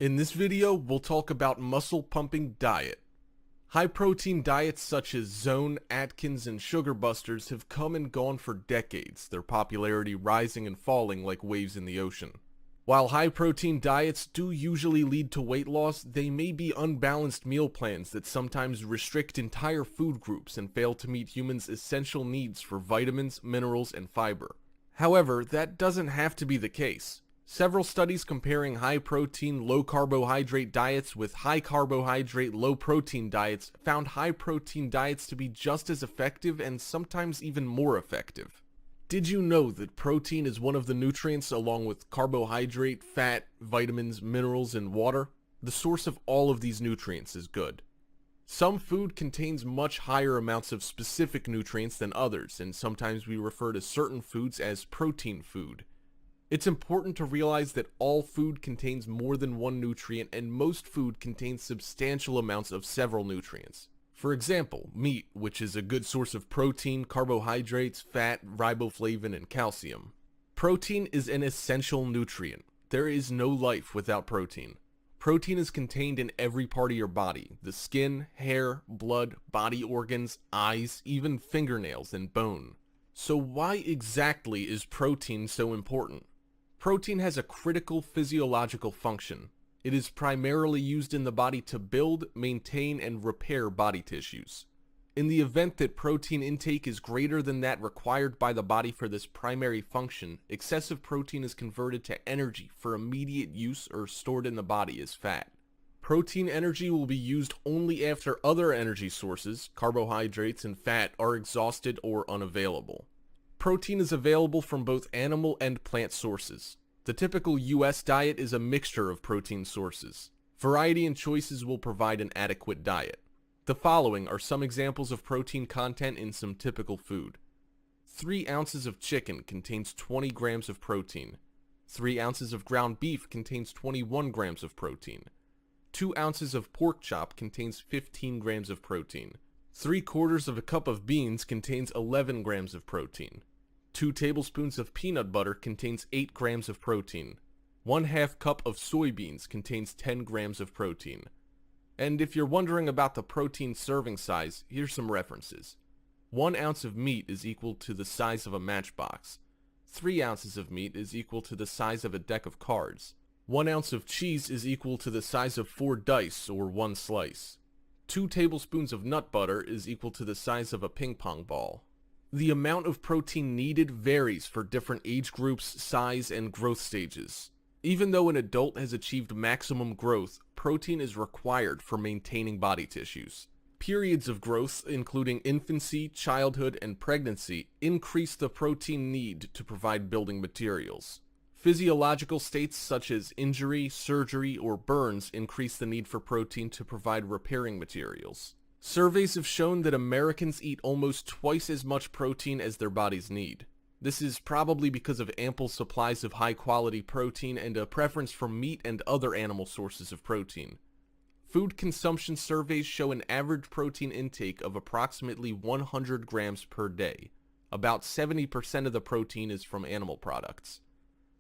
In this video, we'll talk about muscle pumping diet. High protein diets such as Zone, Atkins, and Sugar Busters have come and gone for decades, their popularity rising and falling like waves in the ocean. While high protein diets do usually lead to weight loss, they may be unbalanced meal plans that sometimes restrict entire food groups and fail to meet humans' essential needs for vitamins, minerals, and fiber. However, that doesn't have to be the case. Several studies comparing high-protein, low-carbohydrate diets with high-carbohydrate, low-protein diets found high-protein diets to be just as effective and sometimes even more effective. Did you know that protein is one of the nutrients along with carbohydrate, fat, vitamins, minerals, and water? The source of all of these nutrients is good. Some food contains much higher amounts of specific nutrients than others, and sometimes we refer to certain foods as protein food. It's important to realize that all food contains more than one nutrient and most food contains substantial amounts of several nutrients. For example, meat, which is a good source of protein, carbohydrates, fat, riboflavin, and calcium. Protein is an essential nutrient. There is no life without protein. Protein is contained in every part of your body: the skin, hair, blood, body organs, eyes, even fingernails and bone. So why exactly is protein so important? Protein has a critical physiological function. It is primarily used in the body to build, maintain, and repair body tissues. In the event that protein intake is greater than that required by the body for this primary function, excessive protein is converted to energy for immediate use or stored in the body as fat. Protein energy will be used only after other energy sources, carbohydrates and fat, are exhausted or unavailable. Protein is available from both animal and plant sources. The typical US diet is a mixture of protein sources. Variety and choices will provide an adequate diet. The following are some examples of protein content in some typical food. 3 ounces of chicken contains 20 grams of protein. 3 ounces of ground beef contains 21 grams of protein. 2 ounces of pork chop contains 15 grams of protein. 3/4 of a cup of beans contains 11 grams of protein. 2 tablespoons of peanut butter contains 8 grams of protein. 1/2 cup of soybeans contains 10 grams of protein. And if you're wondering about the protein serving size, here's some references. 1 ounce of meat is equal to the size of a matchbox. 3 ounces of meat is equal to the size of a deck of cards. 1 ounce of cheese is equal to the size of 4 dice or 1 slice. 2 tablespoons of nut butter is equal to the size of a ping pong ball. The amount of protein needed varies for different age groups, size, and growth stages. Even though an adult has achieved maximum growth, protein is required for maintaining body tissues. Periods of growth, including infancy, childhood, and pregnancy, increase the protein need to provide building materials. Physiological states such as injury, surgery, or burns increase the need for protein to provide repairing materials. Surveys have shown that Americans eat almost twice as much protein as their bodies need. This is probably because of ample supplies of high-quality protein and a preference for meat and other animal sources of protein. Food consumption surveys show an average protein intake of approximately 100 grams per day. About 70% of the protein is from animal products.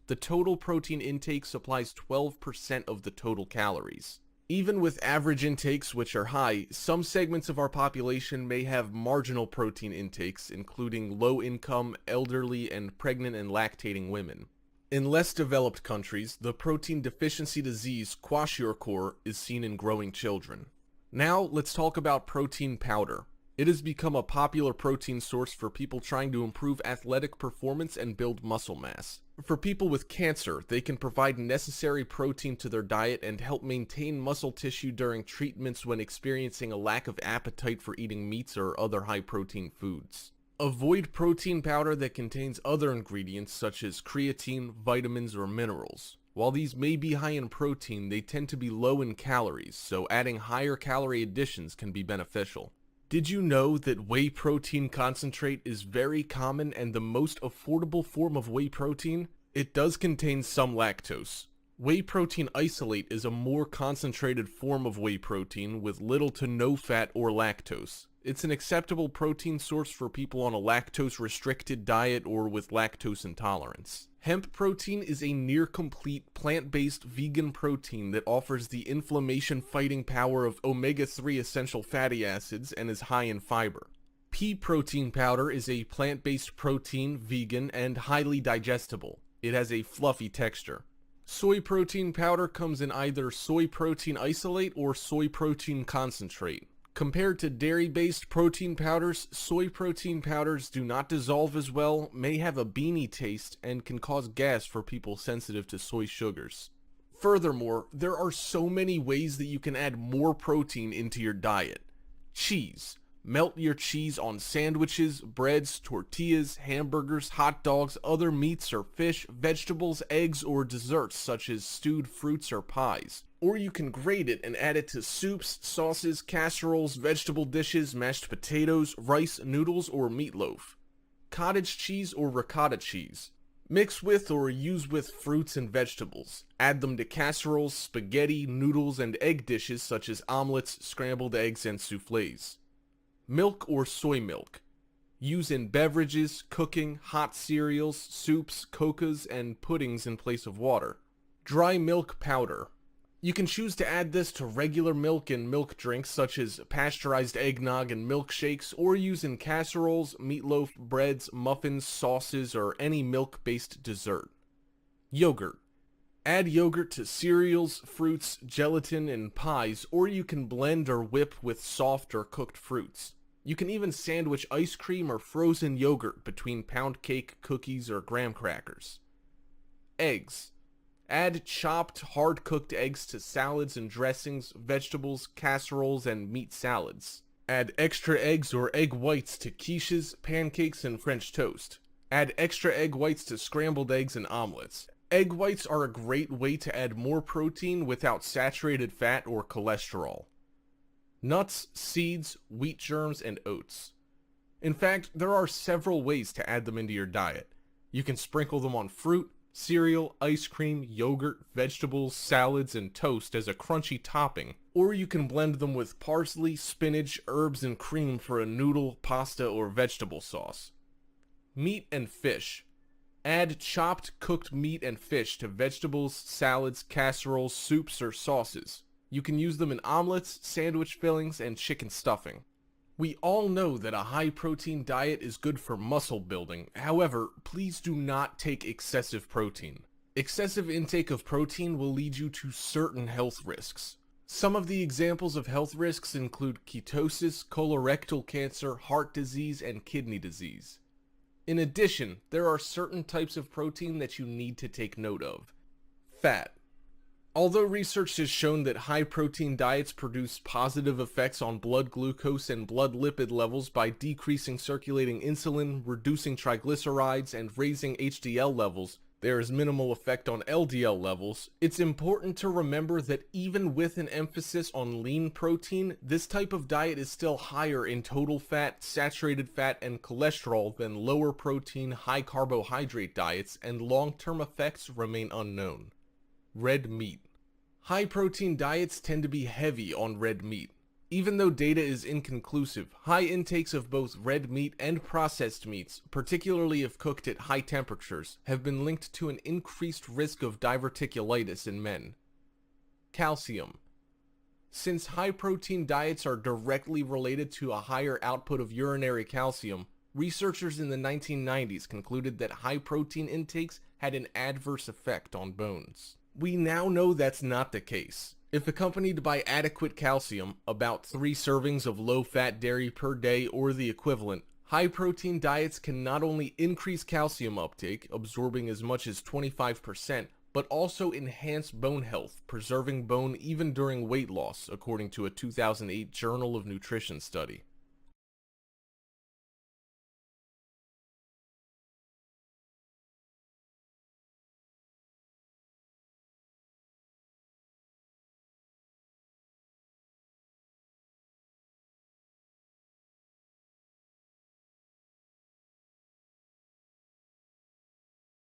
The total protein intake supplies 12% of the total calories. Even with average intakes which are high, some segments of our population may have marginal protein intakes, including low-income, elderly, and pregnant and lactating women. In less developed countries, the protein deficiency disease kwashiorkor is seen in growing children. Now, let's talk about protein powder. It has become a popular protein source for people trying to improve athletic performance and build muscle mass. For people with cancer, they can provide necessary protein to their diet and help maintain muscle tissue during treatments when experiencing a lack of appetite for eating meats or other high-protein foods. Avoid protein powder that contains other ingredients such as creatine, vitamins, or minerals. While these may be high in protein, they tend to be low in calories, so adding higher calorie additions can be beneficial. Did you know that whey protein concentrate is very common and the most affordable form of whey protein? It does contain some lactose. Whey protein isolate is a more concentrated form of whey protein with little to no fat or lactose. It's an acceptable protein source for people on a lactose-restricted diet or with lactose intolerance. Hemp protein is a near-complete plant-based vegan protein that offers the inflammation-fighting power of omega-3 essential fatty acids and is high in fiber. Pea protein powder is a plant-based protein, vegan, and highly digestible. It has a fluffy texture. Soy protein powder comes in either soy protein isolate or soy protein concentrate. Compared to dairy-based protein powders, soy protein powders do not dissolve as well, may have a beany taste, and can cause gas for people sensitive to soy sugars. Furthermore, there are so many ways that you can add more protein into your diet. Cheese. Melt your cheese on sandwiches, breads, tortillas, hamburgers, hot dogs, other meats or fish, vegetables, eggs, or desserts such as stewed fruits or pies. Or you can grate it and add it to soups, sauces, casseroles, vegetable dishes, mashed potatoes, rice, noodles, or meatloaf. Cottage cheese or ricotta cheese. Mix with or use with fruits and vegetables. Add them to casseroles, spaghetti, noodles, and egg dishes such as omelets, scrambled eggs, and soufflés. Milk or soy milk. Use in beverages, cooking, hot cereals, soups, cocoas, and puddings in place of water. Dry milk powder. You can choose to add this to regular milk and milk drinks such as pasteurized eggnog and milkshakes, or use in casseroles, meatloaf, breads, muffins, sauces, or any milk-based dessert. Yogurt. Add yogurt to cereals, fruits, gelatin, and pies, or you can blend or whip with soft or cooked fruits. You can even sandwich ice cream or frozen yogurt between pound cake, cookies, or graham crackers. Eggs. Add chopped, hard-cooked eggs to salads and dressings, vegetables, casseroles, and meat salads. Add extra eggs or egg whites to quiches, pancakes, and French toast. Add extra egg whites to scrambled eggs and omelets. Egg whites are a great way to add more protein without saturated fat or cholesterol. Nuts, seeds, wheat germs, and oats. In fact, there are several ways to add them into your diet. You can sprinkle them on fruit, cereal, ice cream, yogurt, vegetables, salads, and toast as a crunchy topping, or you can blend them with parsley, spinach, herbs, and cream for a noodle, pasta, or vegetable sauce. Meat and fish. Add chopped, cooked meat and fish to vegetables, salads, casseroles, soups, or sauces. You can use them in omelets, sandwich fillings, and chicken stuffing. We all know that a high-protein diet is good for muscle building. However, please do not take excessive protein. Excessive intake of protein will lead you to certain health risks. Some of the examples of health risks include ketosis, colorectal cancer, heart disease, and kidney disease. In addition, there are certain types of protein that you need to take note of. Fat. Although research has shown that high-protein diets produce positive effects on blood glucose and blood lipid levels by decreasing circulating insulin, reducing triglycerides, and raising HDL levels, there is minimal effect on LDL levels. It's important to remember that even with an emphasis on lean protein, this type of diet is still higher in total fat, saturated fat, and cholesterol than lower protein, high carbohydrate diets, and long-term effects remain unknown. Red meat. High protein diets tend to be heavy on red meat. Even though data is inconclusive, high intakes of both red meat and processed meats, particularly if cooked at high temperatures, have been linked to an increased risk of diverticulitis in men. Calcium. Since high protein diets are directly related to a higher output of urinary calcium, researchers in the 1990s concluded that high protein intakes had an adverse effect on bones. We now know that's not the case. If accompanied by adequate calcium, about 3 servings of low-fat dairy per day or the equivalent, high-protein diets can not only increase calcium uptake, absorbing as much as 25%, but also enhance bone health, preserving bone even during weight loss, according to a 2008 Journal of Nutrition study.